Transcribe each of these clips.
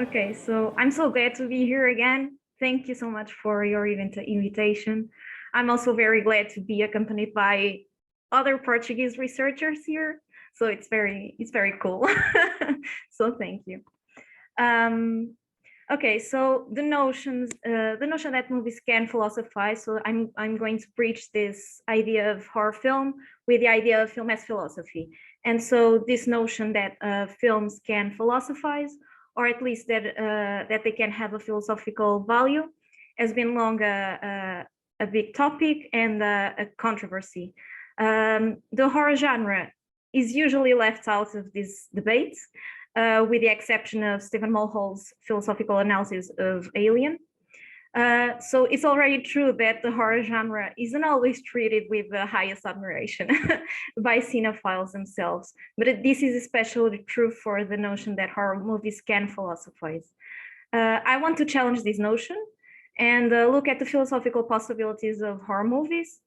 Okay, so I'm so glad to be here again. Thank you so much for your invitation. I'm also very glad to be accompanied by other Portuguese researchers here. So it's very cool. So thank you. Um, okay, so the notion that movies can philosophize. So I'm going to preach this idea of horror film with the idea of film as philosophy. And so this notion that films can philosophize, or at least that they can have a philosophical value, has been long a big topic and a controversy. The horror genre is usually left out of these debates, with the exception of Stephen Mulhall's philosophical analysis of Alien. So it's already true that the horror genre isn't always treated with the highest admiration by cinephiles themselves, but this is especially true for the notion that horror movies can philosophize. I want to challenge this notion and look at the philosophical possibilities of horror movies.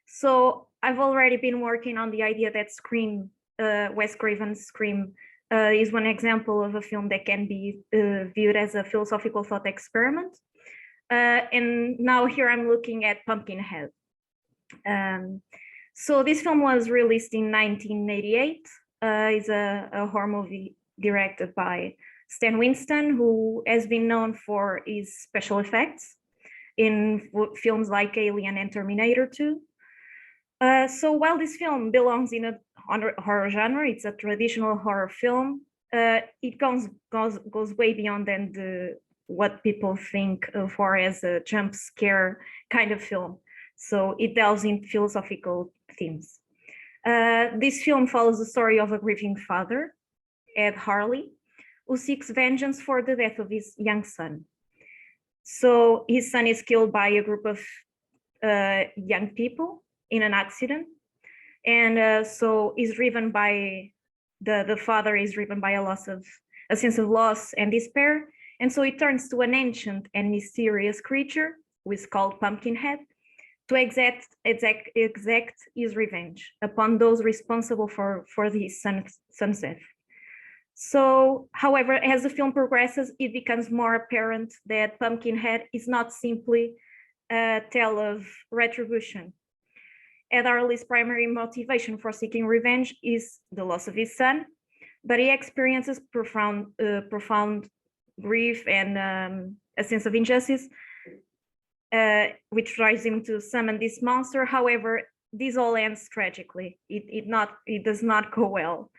So I've already been working on the idea that Scream, Wes Craven's Scream, is one example of a film that can be viewed as a philosophical thought experiment. And now here I'm looking at Pumpkinhead. So this film was released in 1988. It's a horror movie directed by Stan Winston, who has been known for his special effects in films like Alien and Terminator 2. So while this film belongs in a horror genre, it's a traditional horror film, it goes way beyond than what people think of horror as a jump scare kind of film. So it delves in philosophical themes. This film follows the story of a grieving father, Ed Harley, who seeks vengeance for the death of his young son. So his son is killed by a group of young people in an accident, and so is driven by the father is driven by a sense of loss and despair, and so he turns to an ancient and mysterious creature who is called Pumpkinhead to exact his revenge upon those responsible for his son's death. So, however, as the film progresses, it becomes more apparent that Pumpkinhead is not simply a tale of retribution. Ed Harley's primary motivation for seeking revenge is the loss of his son, but he experiences profound grief and a sense of injustice, which drives him to summon this monster. However, this all ends tragically. It does not go well.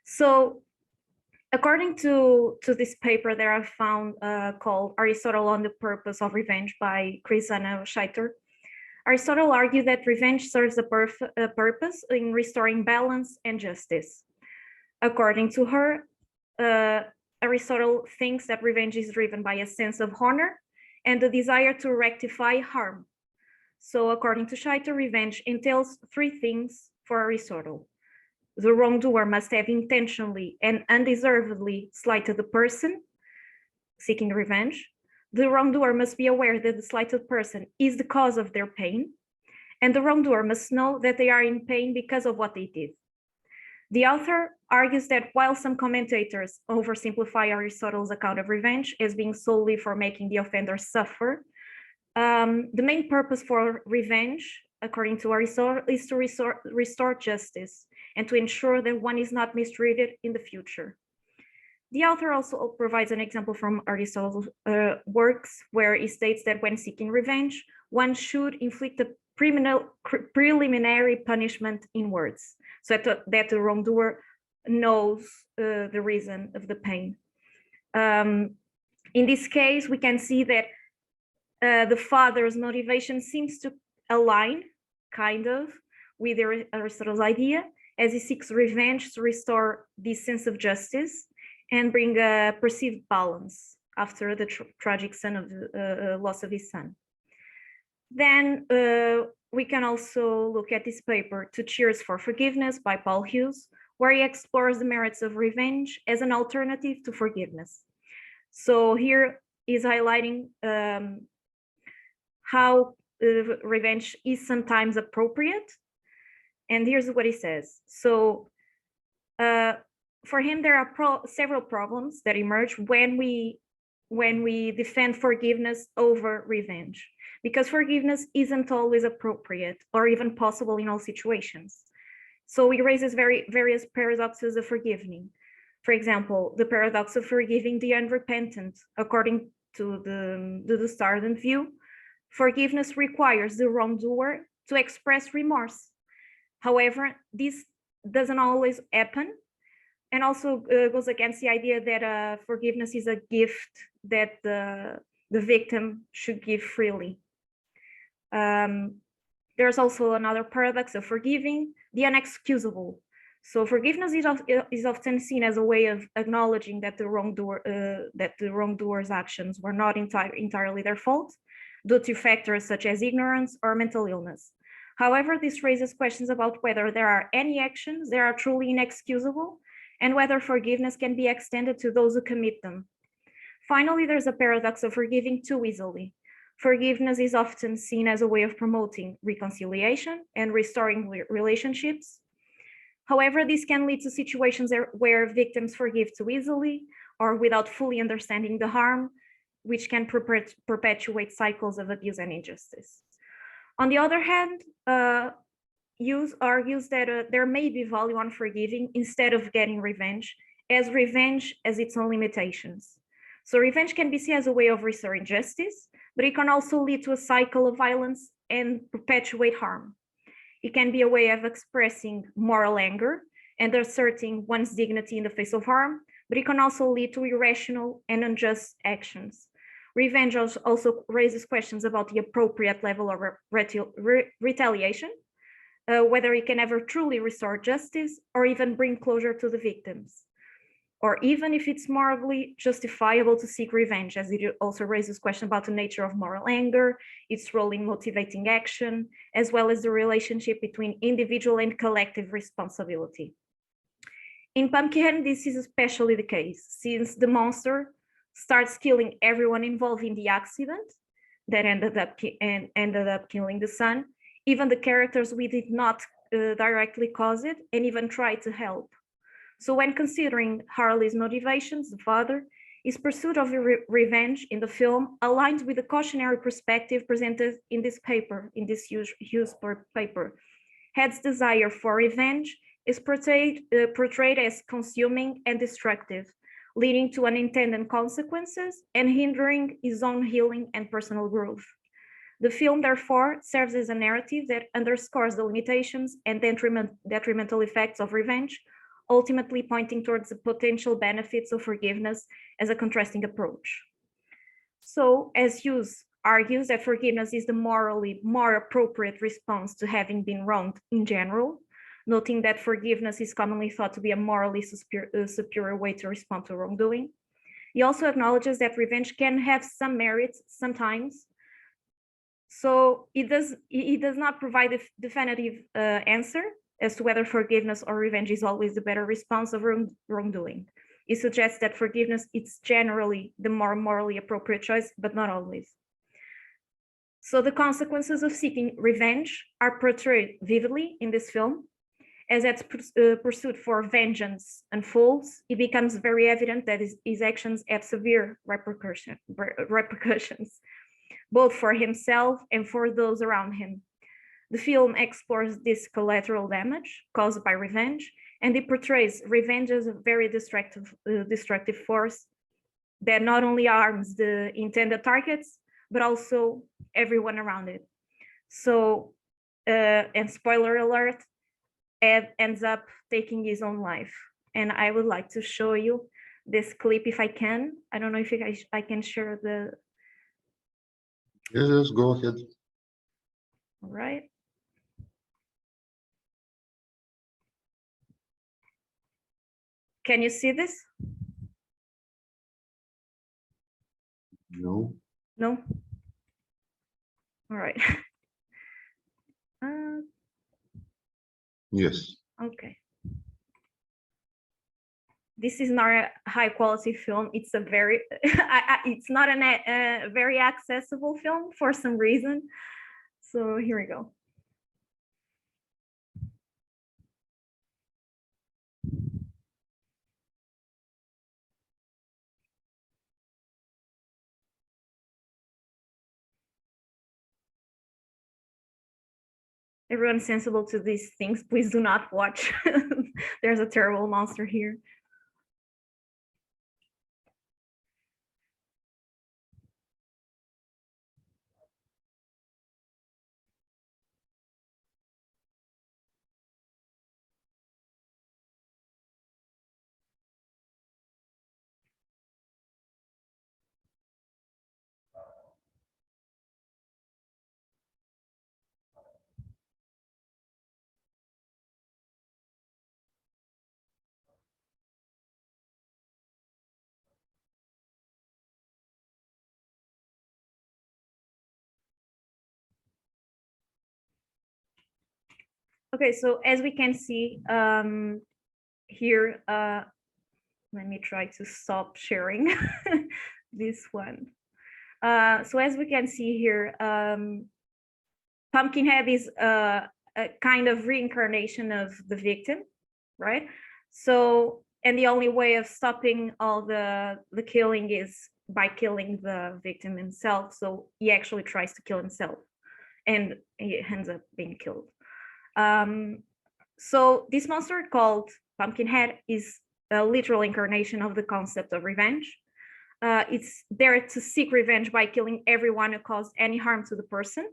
So, according to this paper that I found called Aristotle on the Purpose of Revenge by Chrisana Scheiter, Aristotle argued that revenge serves a purpose in restoring balance and justice. According to her, Aristotle thinks that revenge is driven by a sense of honor and the desire to rectify harm. So according to Scheiter, revenge entails three things for Aristotle. The wrongdoer must have intentionally and undeservedly slighted the person seeking revenge. The wrongdoer must be aware that the slighted person is the cause of their pain, and the wrongdoer must know that they are in pain because of what they did. The author argues that while some commentators oversimplify Aristotle's account of revenge as being solely for making the offender suffer, the main purpose for revenge, according to Aristotle, is to restore justice and to ensure that one is not mistreated in the future. The author also provides an example from Aristotle's works where he states that when seeking revenge, one should inflict a preliminary punishment in words, so that the wrongdoer knows the reason of the pain. In this case, we can see that the father's motivation seems to align, kind of, with Aristotle's idea, as he seeks revenge to restore this sense of justice and bring a perceived balance after the tragic loss of his son. Then we can also look at this paper, Two Cheers for Forgiveness by Paul Hughes, where he explores the merits of revenge as an alternative to forgiveness. So here is highlighting how revenge is sometimes appropriate. And here's what he says. So for him, there are several problems that emerge when we defend forgiveness over revenge, because forgiveness isn't always appropriate or even possible in all situations. So he raises various paradoxes of forgiving. For example, the paradox of forgiving the unrepentant. According to the Stardust view, forgiveness requires the wrongdoer to express remorse. However, this doesn't always happen, and also goes against the idea that forgiveness is a gift that the victim should give freely. There's also another paradox of forgiving the unexcusable. So forgiveness is often seen as a way of acknowledging that the wrongdoer's actions were not entirely their fault, due to factors such as ignorance or mental illness. However, this raises questions about whether there are any actions that are truly inexcusable and whether forgiveness can be extended to those who commit them. Finally, there's a paradox of forgiving too easily. Forgiveness is often seen as a way of promoting reconciliation and restoring relationships. However, this can lead to situations where victims forgive too easily or without fully understanding the harm, which can perpetuate cycles of abuse and injustice. On the other hand, Hughes argues that there may be value on forgiving instead of getting revenge, as revenge has its own limitations. So revenge can be seen as a way of restoring justice, but it can also lead to a cycle of violence and perpetuate harm. It can be a way of expressing moral anger and asserting one's dignity in the face of harm, but it can also lead to irrational and unjust actions. Revenge also raises questions about the appropriate level of retaliation, whether it can ever truly restore justice or even bring closure to the victims, or even if it's morally justifiable to seek revenge, as it also raises questions about the nature of moral anger, its role in motivating action, as well as the relationship between individual and collective responsibility. In Pumpkinhead, this is especially the case, since the monster starts killing everyone involved in the accident that ended up killing the son, even the characters we did not directly cause it and even try to help. So when considering Harley's motivations, the father, his pursuit of revenge in the film aligns with the cautionary perspective presented in this paper, in this Hughes paper. Head's desire for revenge is portrayed as consuming and destructive, leading to unintended consequences and hindering his own healing and personal growth. The film, therefore, serves as a narrative that underscores the limitations and detrimental effects of revenge, ultimately pointing towards the potential benefits of forgiveness as a contrasting approach. So, as Hughes argues that forgiveness is the morally more appropriate response to having been wronged in general, noting that forgiveness is commonly thought to be a morally superior way to respond to wrongdoing. He also acknowledges that revenge can have some merits sometimes. So he does not provide a definitive answer as to whether forgiveness or revenge is always the better response of wrongdoing. He suggests that forgiveness is generally the more morally appropriate choice, but not always. So the consequences of seeking revenge are portrayed vividly in this film. As its pursuit for vengeance unfolds, it becomes very evident that his actions have severe repercussions, both for himself and for those around him. The film explores this collateral damage caused by revenge, and it portrays revenge as a very destructive force that not only harms the intended targets, but also everyone around it. So, and spoiler alert, Ed ends up taking his own life. And I would like to show you this clip if I can. I don't know if I can share the... Yes, go ahead. All right. Can you see this? No. No? All right. Yes. Okay. This is not a high quality film. It's a very, it's not a very accessible film for some reason. So here we go. everyone sensible to these things, please do not watch. There's a terrible monster here. Okay, so as we can see here, let me try to stop sharing this one. So as we can see here, Pumpkinhead is a kind of reincarnation of the victim, right? So, and the only way of stopping all the killing is by killing the victim himself. So he actually tries to kill himself, and he ends up being killed. So this monster called Pumpkinhead is a literal incarnation of the concept of revenge. It's there to seek revenge by killing everyone who caused any harm to the person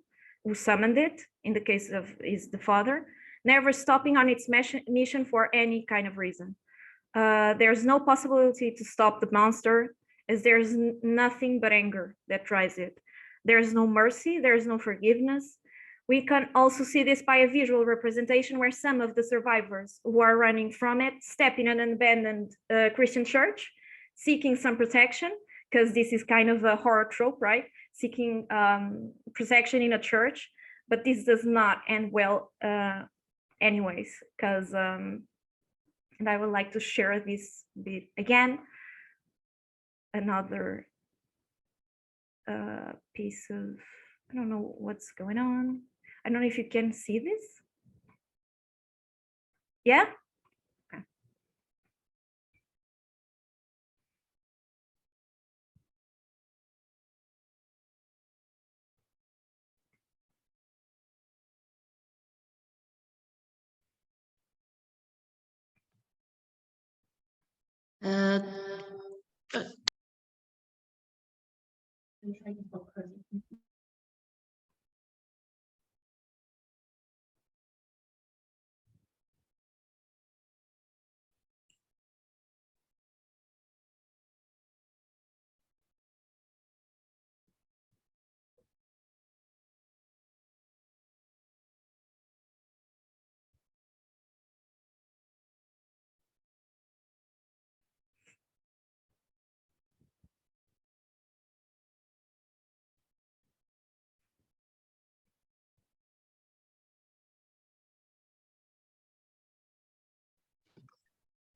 who summoned it, in the case of is the father, never stopping on its mission for any kind of reason. There's no possibility to stop the monster, as there's nothing but anger that drives it. There's no mercy, there's no forgiveness. We can also see this by a visual representation where some of the survivors who are running from it step in an abandoned Christian church, seeking some protection, because this is kind of a horror trope, right? Seeking protection in a church, but this does not end well anyways, because, and I would like to share this bit again, another piece of, I don't know what's going on. I don't know if you can see this. Yeah? Okay.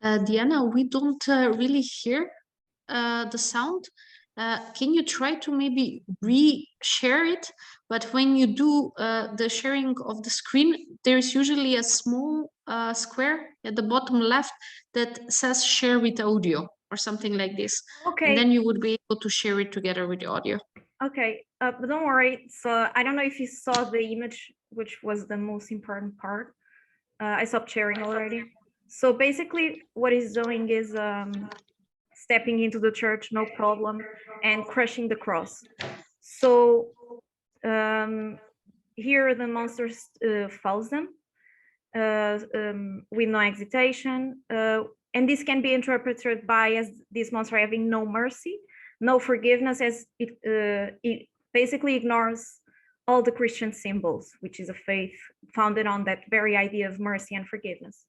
Uh, Diana, we don't really hear the sound. Can you try to maybe re-share it? But when you do the sharing of the screen, there's usually a small square at the bottom left that says share with audio or something like this. Okay. And then you would be able to share it together with the audio. Okay, but don't worry. So I don't know if you saw the image, which was the most important part. I stopped sharing already. So basically what he's doing is stepping into the church, no problem, and crushing the cross. So here the monster follows them with no hesitation. And this can be interpreted by as this monster having no mercy, no forgiveness, as it basically ignores all the Christian symbols, which is a faith founded on that very idea of mercy and forgiveness.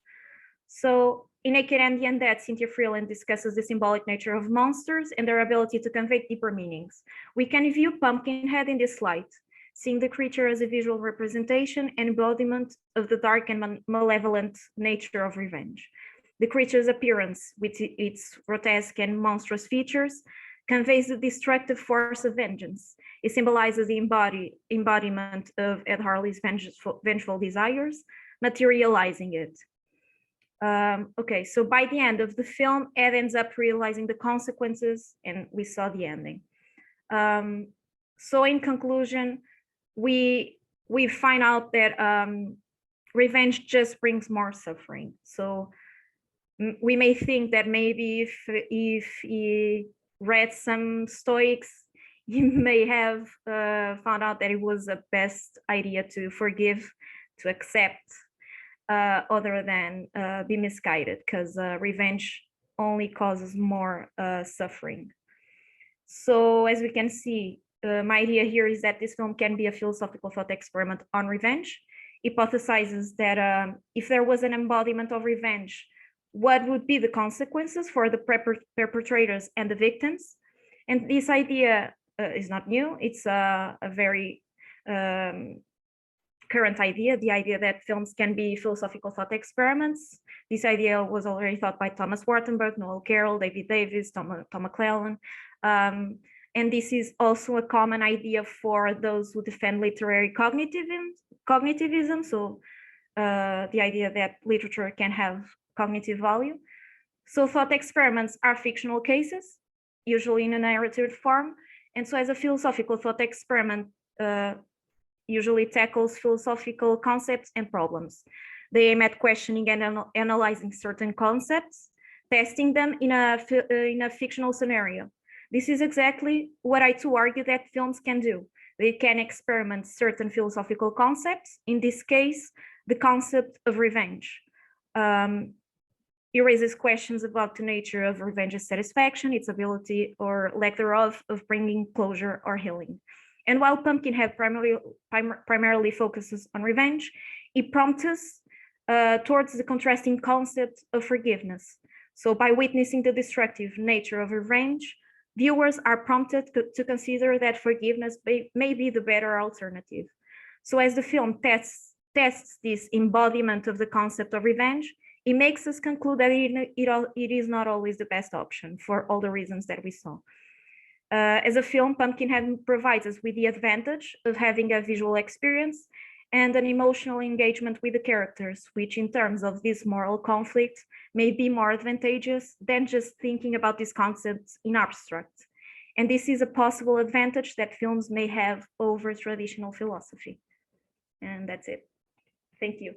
So in Naked and the Undead, Cynthia Freeland discusses the symbolic nature of monsters and their ability to convey deeper meanings. We can view Pumpkinhead in this light, seeing the creature as a visual representation and embodiment of the dark and malevolent nature of revenge. The creature's appearance, with its grotesque and monstrous features, conveys the destructive force of vengeance. It symbolizes the embodiment of Ed Harley's vengeful desires, materializing it. Okay, so by the end of the film, Ed ends up realizing the consequences, and we saw the ending. So in conclusion, we we find out that revenge just brings more suffering. So we may think that maybe if he read some Stoics, he may have found out that it was the best idea to forgive, to accept, other than be misguided, because revenge only causes more suffering. So as we can see, my idea here is that this film can be a philosophical thought experiment on revenge. Hypothesizes that if there was an embodiment of revenge, what would be the consequences for the perpetrators and the victims? And this idea is not new. It's a very current idea, the idea that films can be philosophical thought experiments. This idea was already thought by Thomas Wartenberg, Noel Carroll, David Davis, Tom McClellan. And this is also a common idea for those who defend literary cognitivism. So the idea that literature can have cognitive value. So thought experiments are fictional cases, usually in a narrative form. And so as a philosophical thought experiment, usually tackles philosophical concepts and problems. They aim at questioning and analyzing certain concepts, testing them in a fictional scenario. This is exactly what I too argue that films can do. They can experiment certain philosophical concepts, in this case, the concept of revenge. It raises questions about the nature of revenge's satisfaction, its ability or lack thereof of bringing closure or healing. And while Pumpkinhead primarily focuses on revenge, it prompts us towards the contrasting concept of forgiveness. So by witnessing the destructive nature of revenge, viewers are prompted to consider that forgiveness may be the better alternative. So as the film tests this embodiment of the concept of revenge, it makes us conclude that it is not always the best option for all the reasons that we saw. As a film, Pumpkinhead provides us with the advantage of having a visual experience and an emotional engagement with the characters, which in terms of this moral conflict may be more advantageous than just thinking about these concepts in abstract. And this is a possible advantage that films may have over traditional philosophy. And that's it. Thank you.